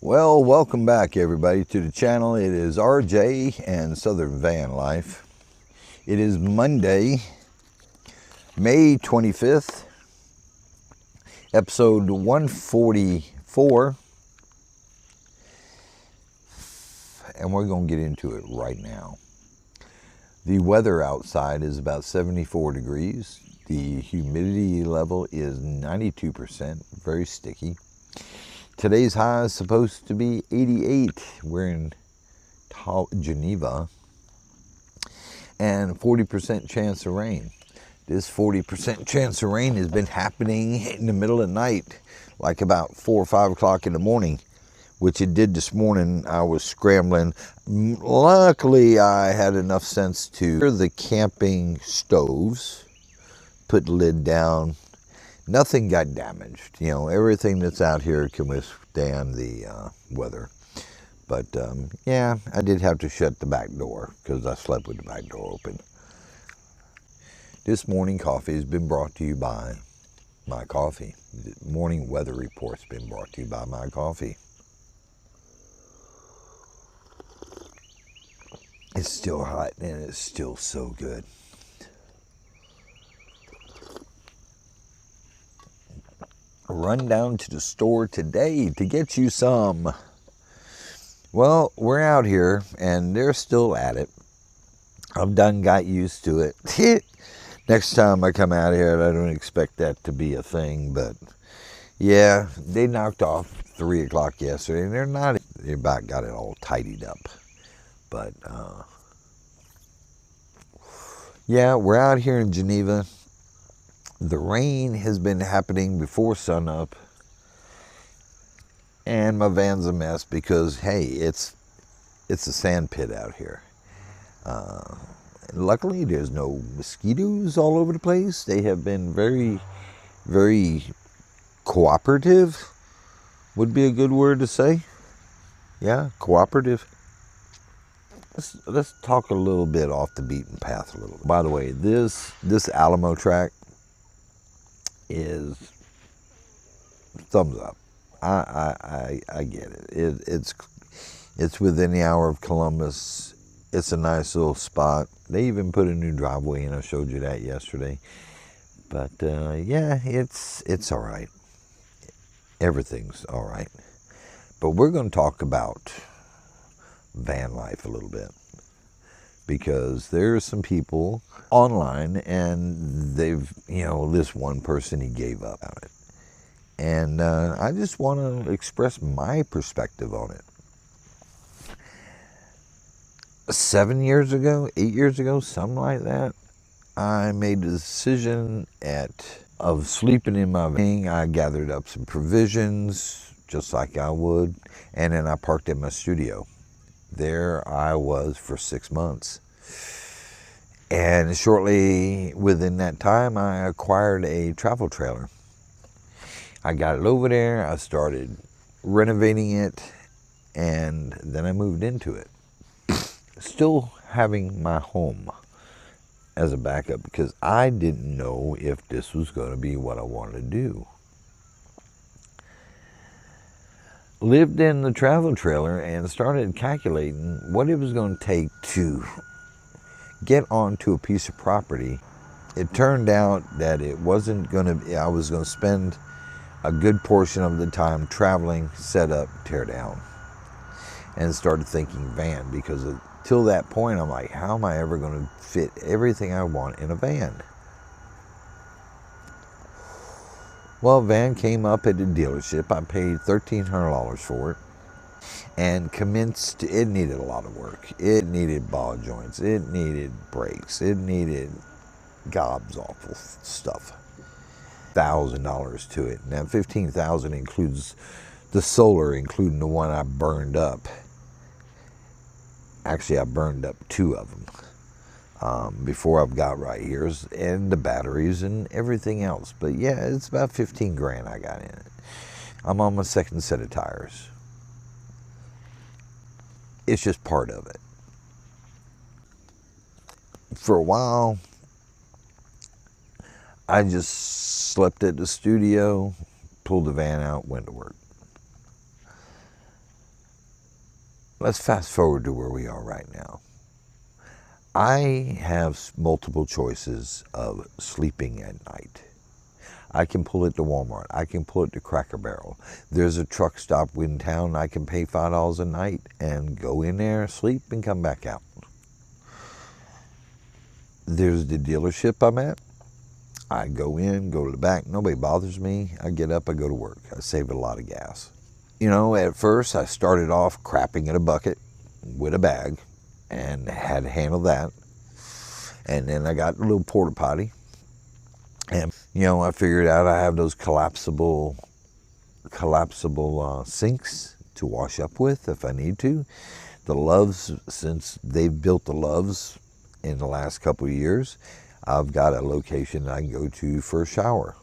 Well, welcome back everybody to the channel. It is RJ and Southern Van Life. It is Monday, May 25th, episode 144, and we're going to get into it right now. The weather outside is about 74 degrees. The humidity level is 92%, very sticky. Today's high is supposed to be 88. We're in Geneva. And 40% chance of rain. This 40% chance of rain has been happening in the middle of the night, like about 4 or 5 o'clock in the morning, which it did this morning. I was scrambling. Luckily, I had enough sense to clear the camping stoves, put the lid down. Nothing got damaged. You know, everything that's out here can withstand the weather. But yeah, I did have to shut the back door because I slept with the back door open. This morning coffee has been brought to you by My Coffee. The morning weather report's been brought to you by My Coffee. It's still hot and it's still so good. Run down to the store today to get you some. Well, we're out here and they're still at it. I've done got used to it. Next time I come out here, I don't expect that to be a thing, but yeah, they knocked off 3 o'clock yesterday and they about got it all tidied up. But yeah, we're out here in Geneva. The rain has been happening before sunup, and my van's a mess because, hey, it's a sand pit out here. Luckily, there's no mosquitoes all over the place. They have been very, very cooperative, would be a good word to say. Yeah, cooperative. Let's talk a little bit off the beaten path a little. By the way, this Almo track is thumbs up. I get it. It's within the hour of Columbus. It's a nice little spot. They even put a new driveway in. I showed you that yesterday. But yeah, it's all right. Everything's all right. But we're going to talk about van life a little bit, because there's some people online and they've, you know, this one person, he gave up on it. And I just want to express my perspective on it. 7 years ago, 8 years ago, something like that, I made the decision of sleeping in my van. I gathered up some provisions, just like I would, and then I parked in my studio. There I was for 6 months. And shortly within that time, I acquired a travel trailer. I got it over there, I started renovating it, and then I moved into it. Still having my home as a backup, because I didn't know if this was going to be what I wanted to do. Lived in the travel trailer and started calculating what it was going to take to get onto a piece of property. It turned out that it wasn't going to, I was going to spend a good portion of the time traveling, set up, tear down. And started thinking van, because till that point I'm like, how am I ever going to fit everything I want in a van? Well, van came up at the dealership. I paid $1,300 for it and commenced. It needed a lot of work. It needed ball joints. It needed brakes. It needed gobs awful stuff. $1,000 to it. Now $15,000 includes the solar, including the one I burned up. Actually, I burned up 2 of them before I've got right here, and the batteries and everything else. But yeah, it's about 15 grand I got in it. I'm on my 2nd set of tires. It's just part of it. For a while, I just slept at the studio, pulled the van out, went to work. Let's fast forward to where we are right now. I have multiple choices of sleeping at night. I can pull it to Walmart. I can pull it to Cracker Barrel. There's a truck stop in town. I can pay $5 a night and go in there, sleep, and come back out. There's the dealership I'm at. I go in, go to the back. Nobody bothers me. I get up, I go to work. I save a lot of gas. You know, at first I started off crapping in a bucket with a bag and had to handle that. And then I got a little porta potty. And, you know, I figured out I have those collapsible sinks to wash up with if I need to. The Loves, since they've built the Loves in the last couple of years, I've got a location I can go to for a shower.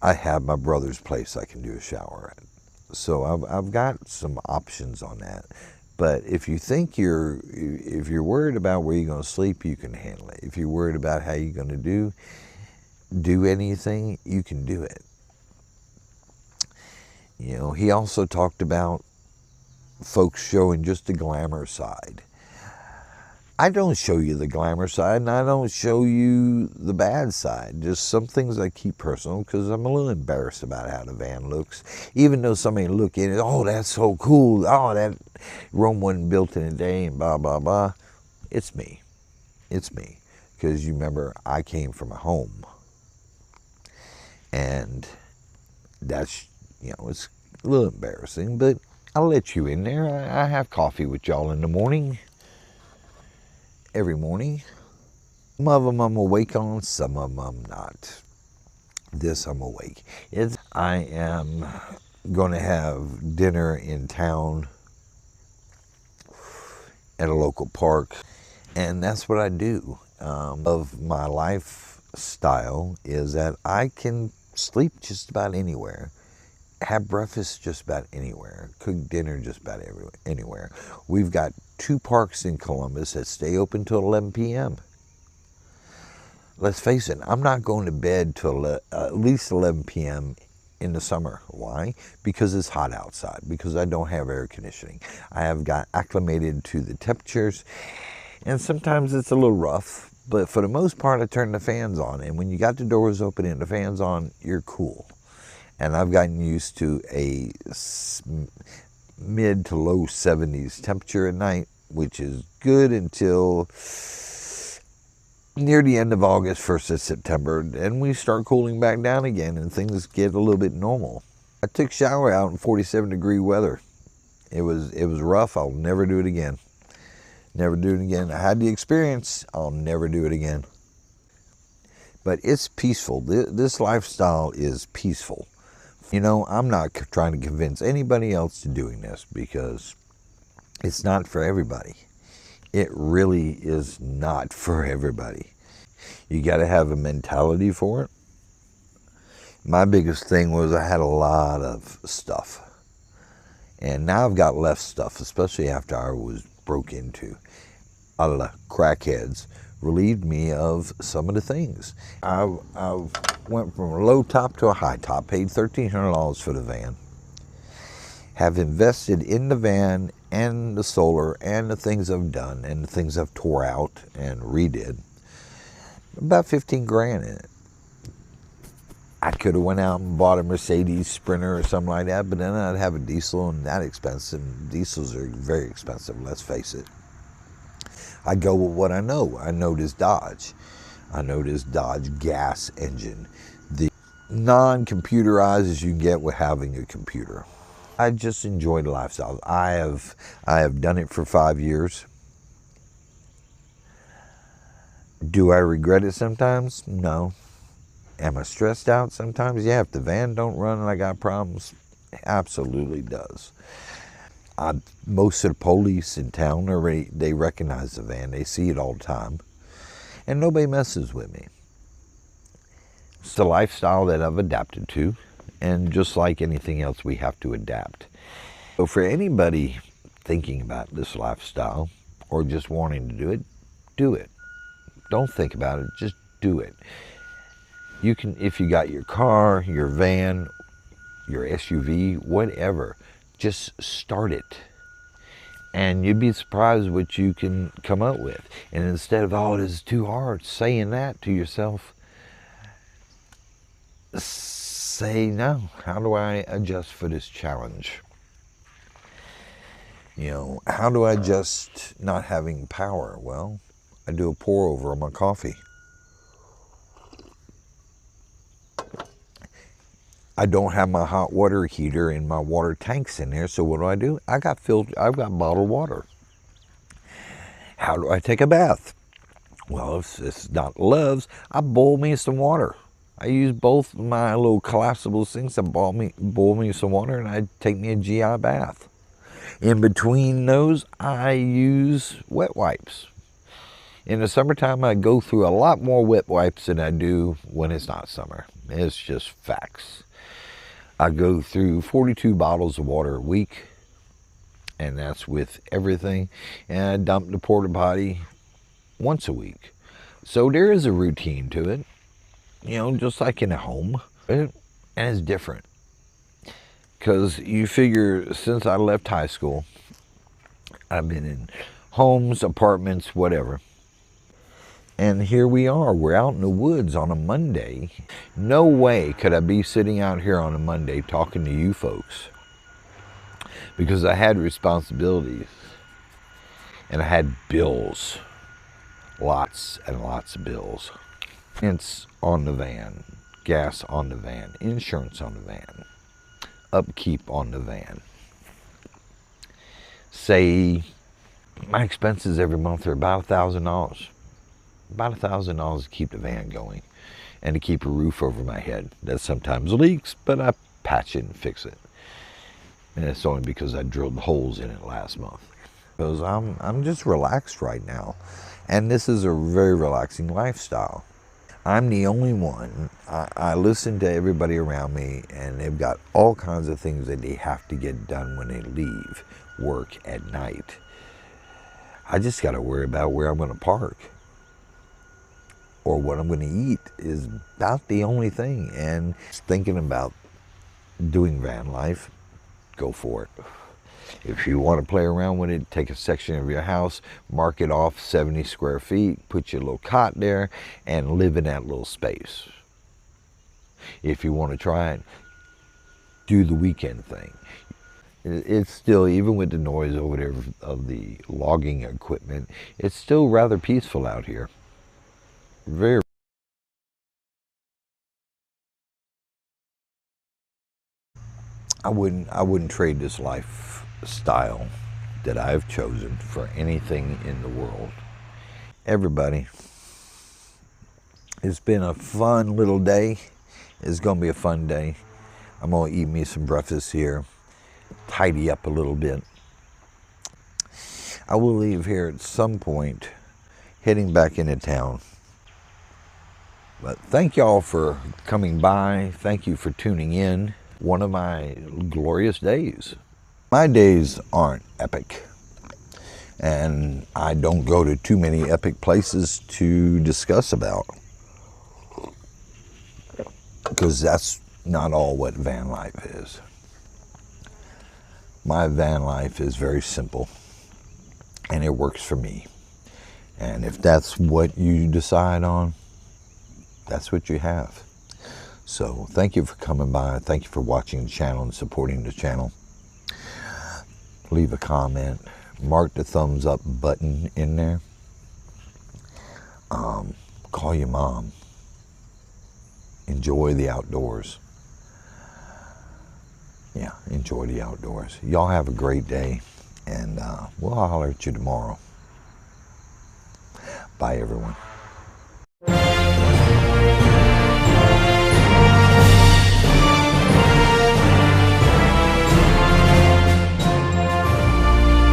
I have my brother's place I can do a shower at. So I've got some options on that. But if you think if you're worried about where you're going to sleep, you can handle it. If you're worried about how you're going to do anything, you can do it. You know, he also talked about folks showing just the glamour side. I don't show you the glamour side, and I don't show you the bad side. Just some things I keep personal because I'm a little embarrassed about how the van looks. Even though somebody look in it, oh, that's so cool. Oh, that Rome wasn't built in a day and blah, blah, blah. It's me. It's me. Because you remember, I came from a home. And that's, you know, it's a little embarrassing, but I'll let you in there. I have coffee with y'all in the morning. Every morning. Some of them I'm awake on, some of them I'm not. This I'm awake. I am going to have dinner in town at a local park, and that's what I do. Of my lifestyle is that I can sleep just about anywhere, have breakfast just about anywhere, cook dinner just about anywhere. We've got 2 parks in Columbus that stay open till 11 p.m. Let's face it, I'm not going to bed till at least 11 p.m. in the summer. Why? Because it's hot outside, because I don't have air conditioning. I have got acclimated to the temperatures, and sometimes it's a little rough, but for the most part, I turn the fans on, and when you got the doors open and the fans on, you're cool. And I've gotten used to a mid to low 70s temperature at night, which is good until near the end of August, 1st of September. Then we start cooling back down again and things get a little bit normal. I took a shower out in 47-degree weather. It was rough. I'll never do it again. Never do it again. I had the experience. I'll never do it again. But it's peaceful. This lifestyle is peaceful. You know, I'm not trying to convince anybody else to doing this because it's not for everybody. It really is not for everybody. You got to have a mentality for it. My biggest thing was I had a lot of stuff. And now I've got less stuff, especially after I was broke into. A lot of crackheads relieved me of some of the things. I went from a low top to a high top, paid $1,300 for the van. Have invested in the van and the solar and the things I've done and the things I've tore out and redid. About 15 grand in it. I could have went out and bought a Mercedes Sprinter or something like that, but then I'd have a diesel, and that expensive. Diesels are very expensive, let's face it. I go with what I know. I know this Dodge. I know this Dodge gas engine. The non-computerized as you can get with having a computer. I just enjoy the lifestyle. I have done it for 5 years. Do I regret it sometimes? No. Am I stressed out sometimes? Yeah, if the van don't run and I got problems, it absolutely does. Most of the police in town they recognize the van. They see it all the time, and nobody messes with me. It's the lifestyle that I've adapted to, and just like anything else, we have to adapt. So for anybody thinking about this lifestyle or just wanting to do it, do it. Don't think about it, just do it. You can, if you got your car, your van, your SUV, whatever, just start it. And you'd be surprised what you can come up with. And instead of, oh, this is too hard, saying that to yourself, say, no, how do I adjust for this challenge? You know, how do I adjust not having power? Well, I do a pour over on my coffee. I don't have my hot water heater and my water tanks in there, so what do? I've got bottled water. How do I take a bath? Well, if it's not Love's, I boil me some water. I use both my little collapsible things to boil me some water, and I take me a GI bath. In between those, I use wet wipes. In the summertime, I go through a lot more wet wipes than I do when it's not summer. It's just facts. I go through 42 bottles of water a week, and that's with everything. And I dump the porta potty once a week. So there is a routine to it, you know, just like in a home. And it's different. Because you figure since I left high school, I've been in homes, apartments, whatever. And here we are, we're out in the woods on a Monday. No way could I be sitting out here on a Monday talking to you folks, because I had responsibilities and I had bills, lots and lots of bills. Rents on the van, gas on the van, insurance on the van, upkeep on the van. Say my expenses every month are about $1,000. About $1,000 to keep the van going and to keep a roof over my head that sometimes leaks, but I patch it and fix it. And it's only because I drilled holes in it last month. Because I'm just relaxed right now, and this is a very relaxing lifestyle. I'm the only one. I listen to everybody around me, and they've got all kinds of things that they have to get done when they leave work at night. I just got to worry about where I'm going to park or what I'm going to eat is about the only thing. And thinking about doing van life, go for it. If you want to play around with it, take a section of your house, mark it off 70 square feet, put your little cot there, and live in that little space. If you want to try it, do the weekend thing. It's still, even with the noise over there of the logging equipment, it's still rather peaceful out here. Very. I wouldn't trade this lifestyle that I've chosen for anything in the world. Everybody, it's been a fun little day. It's gonna be a fun day. I'm gonna eat me some breakfast here, tidy up a little bit. I will leave here at some point, heading back into town. But thank y'all for coming by. Thank you for tuning in. One of my glorious days. My days aren't epic, and I don't go to too many epic places to discuss about, because that's not all what van life is. My van life is very simple, and it works for me. And if that's what you decide on, that's what you have. So thank you for coming by. Thank you for watching the channel and supporting the channel. Leave a comment. Mark the thumbs up button in there. Call your mom. Enjoy the outdoors. Yeah, enjoy the outdoors. Y'all have a great day, and we'll holler at you tomorrow. Bye, everyone.